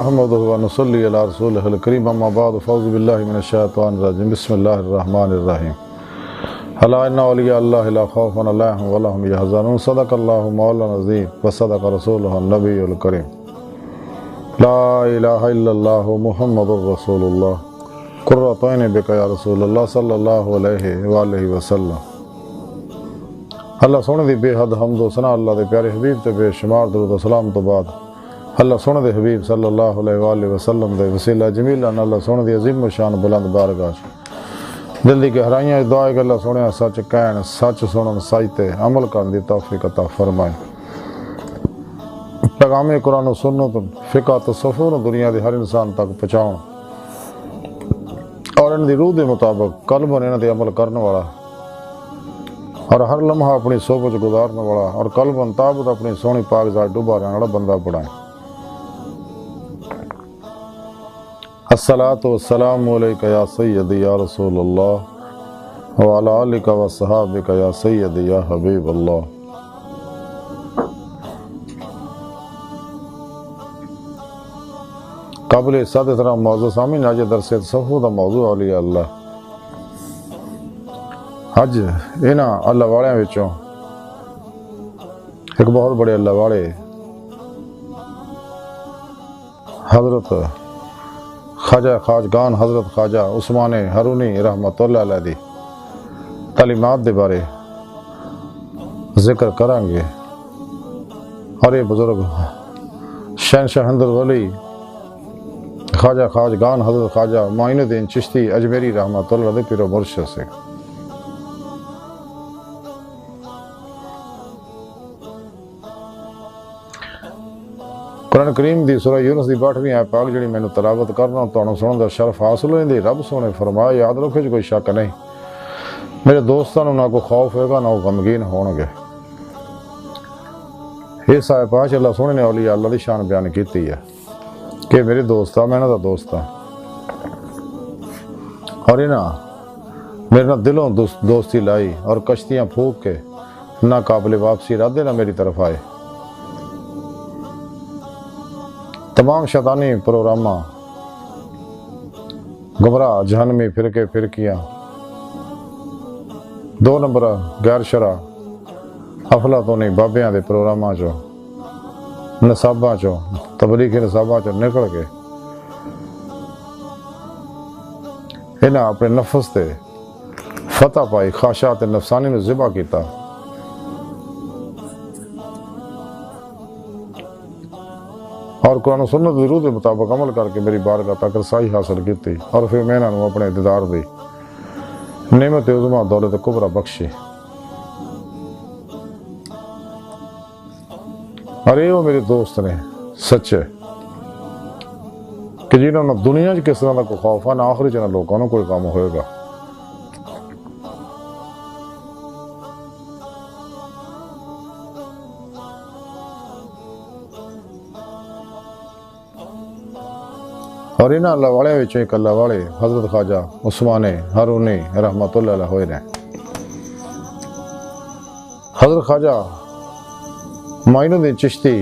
احمد و نصلی علی رسولہ الکریم اما بعد فاعوذ باللہ من الشیطان الرجیم بسم اللہ الرحمن الرحیم الا ان اولیاء اللہ لا خوف علیہم ولا هم یحزنون صدق اللہ مولانا العظیم وصدق رسولہ النبی الکریم لا الہ الا اللہ محمد رسول اللہ قرۃ عین بک یا رسول اللہ صلی اللہ علیہ وآلہ وسلم۔ اللہ سونے دی بے حد حمد و ثنا اللہ دے پیارے حبیب تے بے شمار درود و سلام تو بعد اللہ سونے دے حبیب صلی اللہ علیہ وآلہ وسلم دے وسیلہ جمیلہ اللہ سونے دی عظیم و شان بلند بارگاہ دل دی گہرائیاں دعا ہے کہ اللہ سونے سچ کہن سچ سنن سچ تے عمل کرن دی توفیق عطا فرمائے۔ پیغام قرآن و سنت فقہ تصوف دنیا دے ہر انسان تک پہنچاؤ اور ان دی روح دے مطابق قلب انہاں دے عمل کرنے والا اور ہر لمحہ اپنی صحبت گزارنے والا اور قلب انتابت اپنی سونی پاک ذات ڈوبا رہنے والا بندہ بنائے۔ الصلاۃ والسلام علیک یا سیدی یا رسول اللہ وعلی آلک و صحابک یا سیدی یا حبیب اللہ۔ قابل عزت احترام معزز سامعین، آج درس تصوف دا موضوع اولیاء اللہ۔ اج انہاں اللہ والیاں وچوں ایک بہت بڑے اللہ والے حضرت خواجہ خواجگان حضرت خواجہ عثمان ہرونی رحمۃ اللہ علیہ دی تعلیمات دے بارے ذکر کریں گے، اور یہ بزرگ شہنشاہ ہند ولی خواجہ خواجگان حضرت خواجہ معین الدین چشتی اجمیری رحمۃ اللہ علیہ پیر و مرشد سے۔ قرآن کریم دی سورہ یونس دی 62ویں آیت پاک جڑی میں تلاوت کرنا تانوں سنن دا شرف حاصل ہوندی، رب سونے فرمایا یاد رکھو کوئی شک نہیں، میرے دوستاں نوں نہ کوئی خوف ہوئے گا نہ وہ غمگین ہون گے۔ اس آیت پاک اللہ سونے نے اولیاء اللہ دی شان بیان کیتی ہے کہ میرے دوست میں انہاں دا دوست ہاں، اور انہاں میرے نال دلوں دوستی لائی اور کشتیاں پھونک کے نہ قابل واپسی ردے نہ میری طرف آئے۔ تمام شیطانی پروگرامہ گمراہ جہنمی فرقیاں 2 نمبر غیر شرع افلاطونی بابیاں دے پروگراماں چوں نصاباں چوں تبلیغی نصاباں چوں نکل کے انہاں اپنے نفس تے فتح پائی، خواہشات نفسانی میں ذبح کیتا، اور قرآن و سنت دی روح کے مطابق عمل کر کے میری بارگاہ تک رسائی حاصل کی، اور پھر میں انہاں نوں اپنے دیدار دی نعمت عظمیٰ دولت کبریٰ بخشی۔ اور یہ وہ میرے دوست نے سچے کہ جنہوں نے دنیا کس طرح کا کوئی خوف ہے نہ آخری چنہ لوگوں کوئی کام ہوئے گا۔ اور انہاں اللہ والے وچوں ایک اللہ والے حضرت خواجہ عثمان ہرونی رحمۃ اللہ علیہ ہوئے نے۔ حضرت خواجہ معین الدین چشتی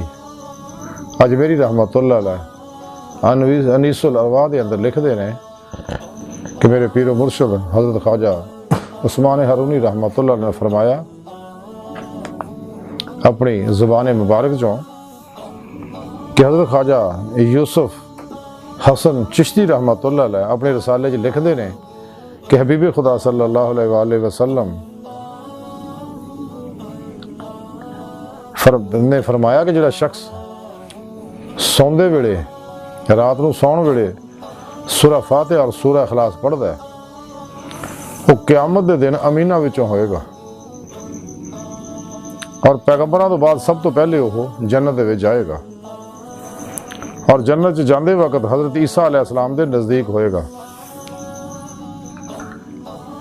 اجمیری رحمۃ اللہ علیہ انیس الارواح دے اندر لکھ دے نے کہ میرے پیر و مرشد حضرت خواجہ عثمان ہرونی رحمۃ اللہ علیہ نے فرمایا اپنی زبان مبارک چوں کہ حضرت خواجہ یوسف حسن چشتی رحمۃ اللہ علیہ اپنے رسالے چ لکھ دے نے کہ حبیب خدا صلی اللہ علیہ وآلہ وسلم نے فرمایا کہ جڑا شخص سوندے ویلے رات نو سون ویلے سورہ فاتحہ اور سورہ اخلاص پڑھدا ہے وہ قیامت دے دن امینہ وچوں ہوئے گا، اور پیغمبراں تو بعد سب تو پہلے وہ جنت دے وچ جائے گا، اور جنت جاندے وقت حضرت عیسیٰ علیہ السلام دے نزدیک ہوئے گا۔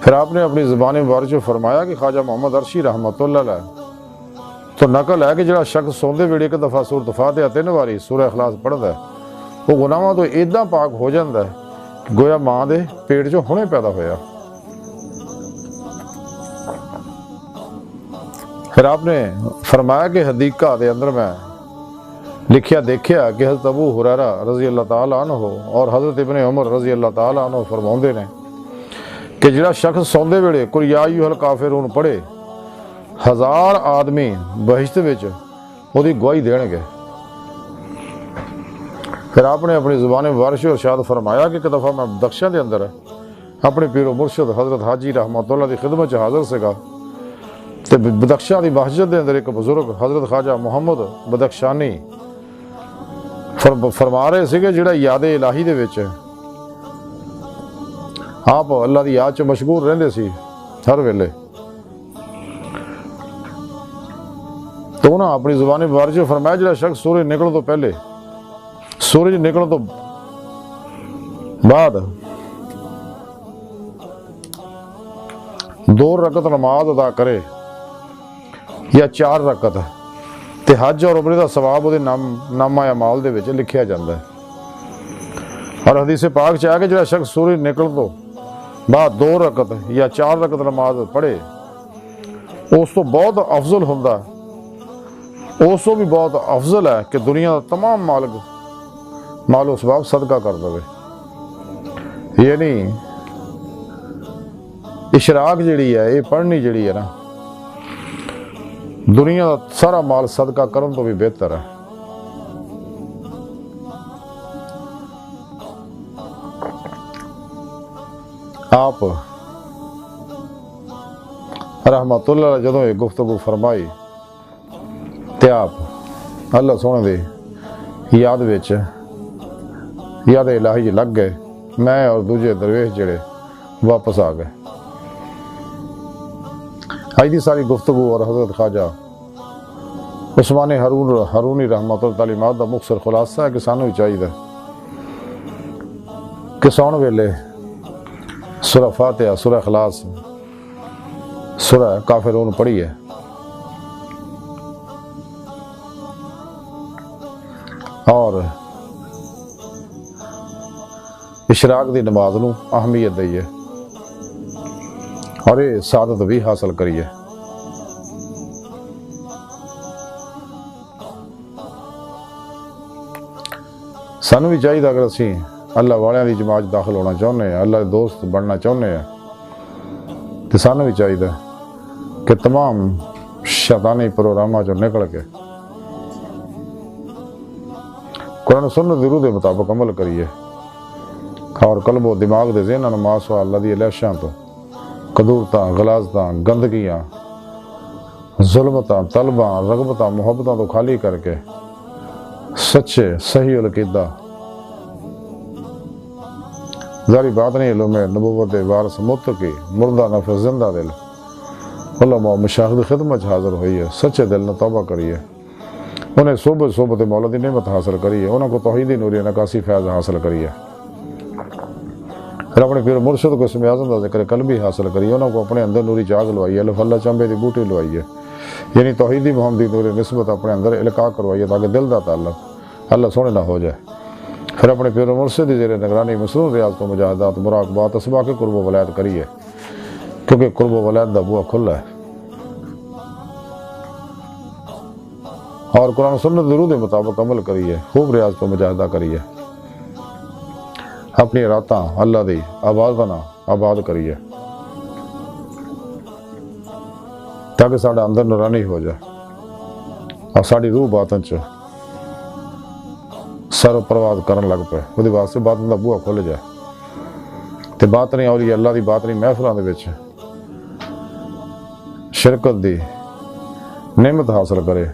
پھر آپ نے اپنی زبان مبارک جو فرمایا کہ خواجہ محمد عرشی رحمۃ اللہ علیہ تو نقل ہے کہ جڑا شخص سوندے ویلے ایک دفعہ سورۃ فاتحہ 3 واری سورہ اخلاص پڑھدا ہے وہ گناہاں تو ایداں پاک ہو جاندا ہے گویا ماں دے پیٹ چوں ہنے پیدا ہویا۔ پھر آپ نے فرمایا کہ حدیقہ دے اندر میں لکھیا دیکھیا کہ حضرت ابو ہریرہ رضی اللہ تعالیٰ عنہ اور حضرت ابن عمر رضی اللہ تعالیٰ عنہ فرماؤندے نے کہ جڑا شخص سوندے ویلے قل یا ایھا الکافرون پڑھے 1000 آدمی بہشت وچ وہی گواہی دین گے۔ پھر آپ نے اپنی زبان مبارک ارشاد فرمایا کہ ایک دفعہ میں بدخشاں دے اندر اپنے پیر و مرشد حضرت حاجی رحمۃ اللہ دی خدمت حاضر سگا تے بدخشاں دی مسجد دے اندر ایک بزرگ حضرت خواجہ محمد بدخشانی فرما رہے سگے جڑا یاد الہی دے وچ آپ اللہ دی یاد چ مشغول رہندے سی ہر ویلے۔ تو انہاں اپنی زبان مبارک فرمایا جڑا شخص سورج نکلن تو پہلے سورج نکلن تو بعد 2 رکعت نماز ادا کرے یا 4 رکعت تے حج اور عمرے دا ثواب وہ نامہ اعمال دے وچ لکھیا جاندا ہے۔ اور حدیث پاک چ آ کہ جڑا شخص سورج نکلن تو بعد 2 رکعت یا 4 رکعت نماز پڑھے اس تو بہت افضل ہوندا، اس تو بھی بہت افضل ہے کہ دنیا دا تمام مال و اسباب صدقہ کر دے۔ یعنی اشراق جڑی ہے یہ پڑھنی جڑی ہے نا دنیا دا سارا مال صدقہ کرن تو بھی بہتر ہے۔ آپ رحمت اللہ علیہ جدوں یہ گفتگو فرمائی تے آپ اللہ سونے دے یاد وچ یاد الہی لگ گئے، میں اور دوجے درویش جڑے واپس آ گئے۔ آج دی ساری گفتگو اور حضرت خواجہ عثمان ہارونی رحمۃ اللہ تعلیمات دا مختصر خلاصہ ہے کہ سانوں چاہیے کہ سون ویلے سورہ فاتحہ، سورہ اخلاص، سورہ کافرون پڑھی ہے اور اشراق دی نماز نو اہمیت دئیے اور یہ سعادت بھی حاصل کریے۔ سانو بھی چاہیے اگر اسی اللہ والیاں دی جماعت داخل ہونا چاہنے ہیں، اللہ دے دوست بننا چاہنے ہیں، تو سانو بھی چاہیے کہ تمام شیطانی پروگراماں چوں نکل کے قرآن و سنت دی روح دے مطابق عمل کریے اور قلب و دماغ دے ذہناں نوں ماسوا اللہ دی لاشاں تو، قدورتاں، غلاظتاں، گندگیاں، ظلمتاں، طلباں، رغبتاں، محبتاں تو خالی کر کے سچے صحیح العقیدہ ظاہری بات نہیں علوم نبوت وارث متقی مردہ نفس زندہ دل علماء و مشاہد خدمت حاضر ہوئی ہے، سچے دل نہ توبہ کریے، انہیں صحبت مولا دی نعمت حاصل کریے، انہوں کو توحیدی نوری نکاسی فیض حاصل کریے، پھر اپنے پیر مرشد کو اسم اعظم کا ذکر قلبی حاصل کریے، انہوں کو اپنے اندر نوری چاگ لوائیے، الف اللہ چمبے دی بوٹی لوائیے، یعنی توحیدی محمدی نوری نسبت اپنے اندر القاء کروائیے تاکہ دل دا تعلق اللہ سونے نہ ہو جائے۔ پھر اپنے پیر مرشد دی زیر نگرانی مسرور ریاضت و مجاہدات مراقبات اسباق قرب و ولایت کریے، کیونکہ قرب و ولایت دا بوا کھلا ہے، اور قرآن سنت ضرور دے مطابق عمل کریے، خوب ریاضت و مجاہدہ کریے، اپنی راتاں اللہ دی آباد کریے تاکہ ساڑھا اندر نورانی ہو جائے اور ساڑھی روح باطن چ سر و پرواز کرن لگ پے، وہ واسطے باطن دا بوا کھل جائے تے باطنی اولیاء اللہ دی باطنی محفلاں دے وچ شرکت دی نعمت حاصل کرے،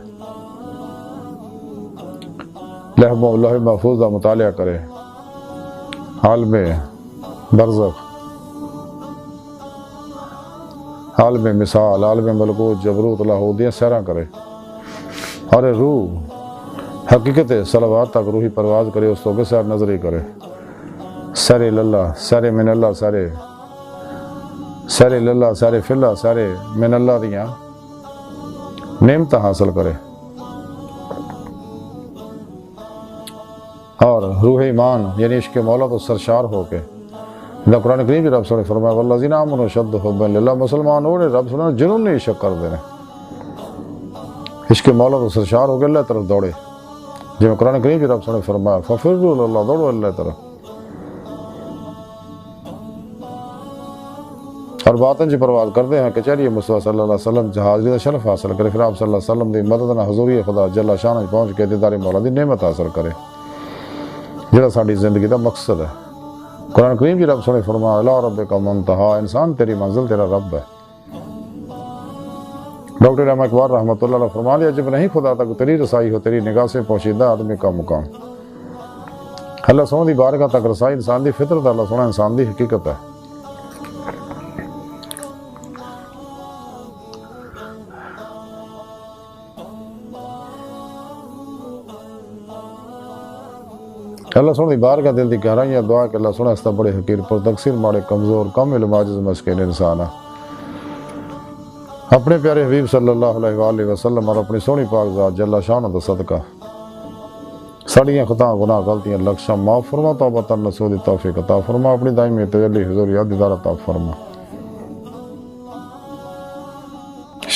لوح محفوظ دا مطالعہ کرے، عالم برزخ، عالم مثال، عالم ملکوت جبروت لاہوتیاں سیراں کرے اور روح حقیقت صلوات تک روحی پرواز کرے، اس تو کے سیر نظری کرے، سیر اللہ، سیر من اللہ، سیر اللہ، سیر فی اللہ، سیر من اللہ دیاں نعمت حاصل کرے اور روح ایمان یعنی عشق مولا تو سرشار ہو کے قرآن کریم رب صلی اللہ علیہ وسلم نے فرمایا والذین آمنوا اشد حبا للہ، مسلمان وہ نے رب صلی اللہ علیہ وسلم جنہوں نے عشق کر دینے، عشق مولا تو سرشار ہو کے اللہ طرف دوڑے، جی میں قرآن کریم کی رب نے فرمایا ففروا الی اللہ، دوڑو اللہ طرف. اور باتیں جی پرواز کرتے ہیں کہ چلیے مصطفیٰ صلی اللہ علیہ وسلم جہاز کا شرف حاصل کرے، پھر آپ صلی اللہ علیہ وسلم دی مدد نہ حضوری خدا جل شان پہنچ کے دیدار مولا دی نعمت حاصل کرے، جڑا ساری زندگی دا مقصد ہے. قرآن کریم کی رب نے فرمایا الی ربک منتہا، انسان تیری منزل تیرا رب ہے. ڈاکٹر احمد اقبال رحمۃ اللہ علیہ فرما لیا جب نہیں خدا تک تیری رسائی ہو، تیری نگاہ سے پوشیدہ آدمی کا مقام. اللہ سونے دی بارگاہ تک رسائی انسان دی فطرت، اللہ سونا انسان دی حقیقت ہے. اللہ سونے دی بارگاہ دل دی گہرائیاں دعا کہ اللہ سونا اس بڑے حقیر پر تقصیر ماڑے کمزور کم علم عاجز مسکین انسان ہے. اپنے پیارے حبیب صلی اللہ علیہ وآلہ وسلم اور اپنی سونی پاک ذات جل شانہ دا صدقہ ساڑیاں خطاں گناہ غلطیاں لکشاں معاف فرما، توبہ نصوح دی توفیق عطا فرما، اپنی دائمی تجلی حضور یاد دیدار عطا فرما.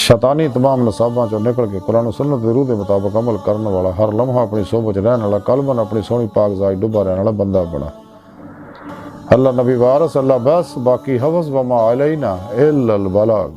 شیطانی تمام نصاباں چوں نکل کے قرآن و سنت دی روح دے مطابق عمل کرنے والا، ہر لمحہ اپنی صحبت رہن والا، قلباً اپنی سونی پاک ذات ڈوبا رہنے والا بندہ بنا. اللہ نبی وارث اللہ بس، باقی حفظ وما علینا الا البلاغ.